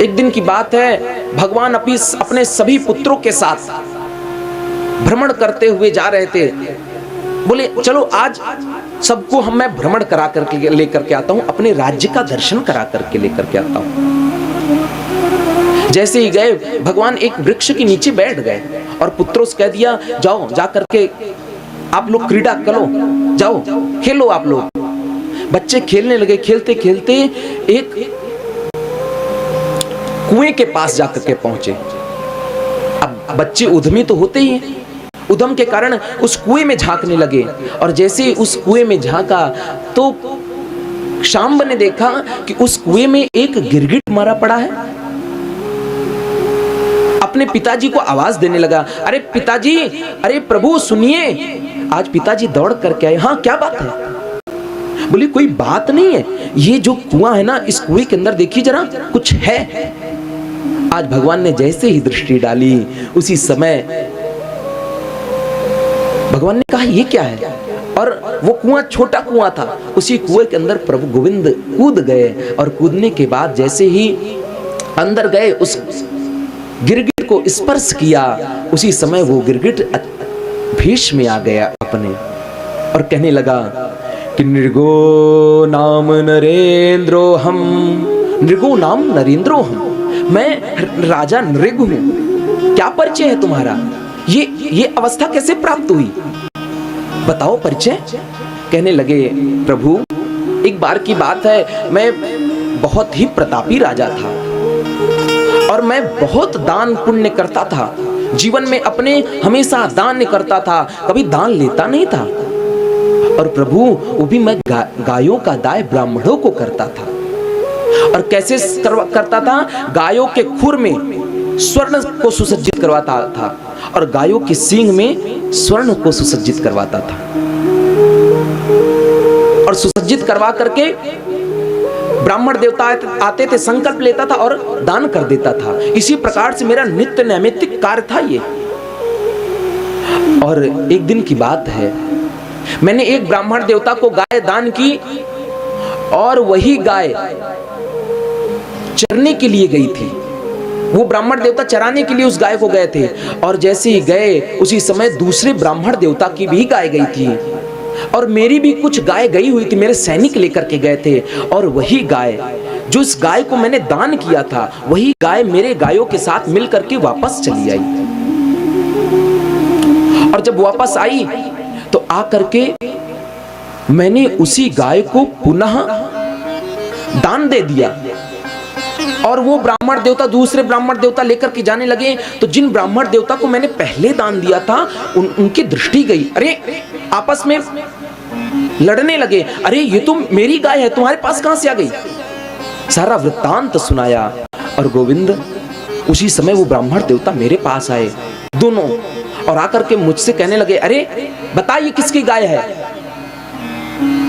एक दिन की बात है, भगवान अपने सभी पुत्रों के साथ भ्रमण करते हुए जा रहे थे। बोले चलो आज सबको मैं भ्रमण करा करके लेकर के आता हूं, अपने राज्य का दर्शन करा करके लेकर के आता हूं। जैसे ही गए, भगवान एक वृक्ष के नीचे बैठ गए और पुत्रों से कह दिया, जाओ जा करके आप लोग क्रीड़ा करो, जाओ खेलो आप लोग। बच्चे खेलने लगे। खेलते खेलते एक कुएं के पास जाकर के पहुंचे। अब बच्चे उद्यमी तो होते ही हैं, उद्यम के कारण उस कुएं में झांकने लगे। और जैसे उस कुएं में झांका तो शांब ने देखा कि उस कुएं में एक गिरगिट मरा पड़ा है। अपने पिताजी को आवाज देने लगा, अरे पिताजी, अरे प्रभु सुनिए। आज पिताजी दौड़ करके आए। हाँ क्या बात है? बोली कोई बात नहीं है, ये जो कुआं है ना, इस कुएं के अंदर देखिए जरा कुछ है। आज भगवान ने जैसे ही दृष्टि डाली, उसी समय भगवान ने कहा ये क्या है? और वो कुआं छोटा कुआं था। उसी कुएं के अंदर प्रभु गोविंद कूद गए और कूदने के बाद जैसे ही अंदर गए, उस गिरगिट को स्पर्श किया, उसी समय वो गिरगिट भेष में आ गया अपने, और कहने लगा कि नृगो नाम नरेंद्रो हम, नृगो नाम नरेंद्रो हम, मैं राजा नृग हूं। क्या परिचय है तुम्हारा? ये अवस्था कैसे प्राप्त हुई? बताओ परिचय। कहने लगे प्रभु एक बार की बात है, मैं बहुत ही प्रतापी राजा था और मैं बहुत दान पुण्य करता था। जीवन में अपने हमेशा दान करता था, कभी दान लेता नहीं था। और प्रभु वो भी मैं गायों का दाय ब्राह्मणों को करता था। और कैसे करता था? गायों के खुर में स्वर्ण को सुसज्जित करवाता था और गायों के सींग में स्वर्ण को सुसज्जित करवाता था, और सुसज्जित करवा करके ब्राह्मण देवता आते थे, संकल्प लेता था और दान कर देता था। इसी प्रकार से मेरा नित्य नैमित्तिक कार्य था ये। और एक दिन की बात है, मैंने एक ब्राह्मण देवता को गाय दान की और वही गाय चरने के लिए गई थी। वो ब्राह्मण देवता चराने के लिए उस गाय को गए थे, और जैसे ही गए उसी समय दूसरे ब्राह्मण देवता की भी गाय गई थी और मेरी भी कुछ गाय गई हुई थी। मेरे सैनिक लेकर के गए थे, और वही गाय, जो इस गाय को मैंने दान किया था, वही गाय मेरे गायों के साथ मिलकर के वापस चली आई। और जब वापस आई तो आकर के मैंने उसी गाय को पुनः दान दे दिया। और वो ब्राह्मण देवता दूसरे ब्राह्मण देवता लेकर के जाने लगे, तो जिन ब्राह्मण देवता को मैंने पहले दान दिया था उनकी दृष्टि गई। अरे आपस में लड़ने लगे, अरे ये तो मेरी गाय है, तुम्हारे पास कहां से आ गई? सारा वृत्तांत सुनाया। और गोविंद उसी समय वो ब्राह्मण देवता मेरे पास आए दोनों, और आकर के मुझसे कहने लगे, अरे बता ये किसकी गाय है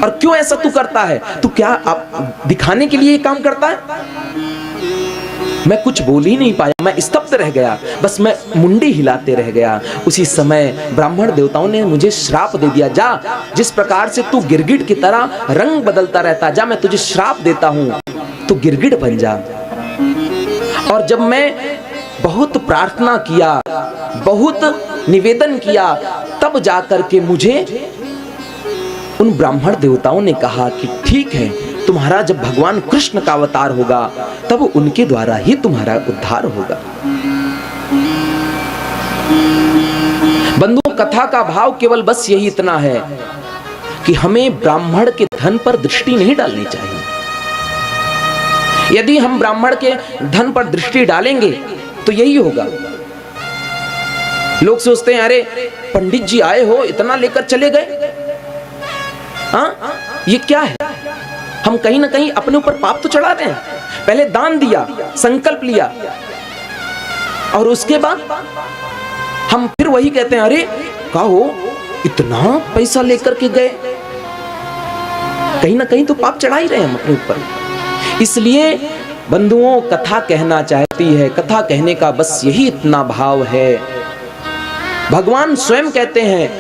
और क्यों ऐसा तू करता है? तू क्या आप दिखाने के लिए ये काम करता है? मैं कुछ बोल ही नहीं पाया, मैं स्तब्ध रह गया, बस मैं मुंडी हिलाते रह गया। उसी समय ब्राह्मण देवताओं ने मुझे श्राप दे दिया, जा जिस प्रकार से तू गिरगिट की तरह रंग बदलता रहता, जा मैं तुझे श्राप देता हूं, तू गिरगिट बन जा। और जब मैं बहुत प्रार्थना किया, बहुत निवेदन किया, तब जाकर के मुझे उन ब्राह्मण देवताओं ने कहा कि ठीक है, तुम्हारा जब भगवान कृष्ण का अवतार होगा तब उनके द्वारा ही तुम्हारा उद्धार होगा। बंधुओं, कथा का भाव केवल बस यही इतना है कि हमें ब्राह्मण के धन पर दृष्टि नहीं डालनी चाहिए। यदि हम ब्राह्मण के धन पर दृष्टि डालेंगे तो यही होगा। लोग सोचते हैं, अरे पंडित जी आए हो, इतना लेकर चले गए, हाँ ये क्या है? हम कहीं ना कहीं अपने ऊपर पाप तो चढ़ा रहे हैं। पहले दान दिया, संकल्प लिया, और उसके बाद हम फिर वही कहते हैं, अरे कहो इतना पैसा लेकर के गए। कहीं ना कहीं तो पाप चढ़ा ही रहे हैं हम अपने ऊपर। इसलिए बंधुओं, कथा कहना चाहती है, कथा कहने का बस यही इतना भाव है। भगवान स्वयं कहते हैं,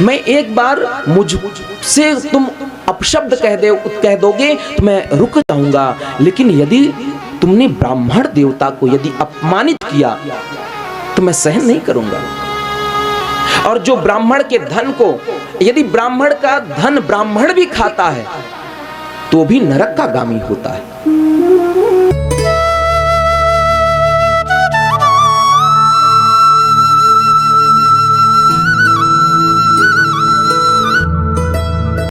मैं एक बार मुझसे तुम अपशब्द कह दोगे तो मैं रुक जाऊंगा, लेकिन यदि तुमने ब्राह्मण देवता को यदि अपमानित किया तो मैं सहन नहीं करूंगा। और जो ब्राह्मण के धन को, यदि ब्राह्मण का धन ब्राह्मण भी खाता है तो भी नरक का गामी होता है।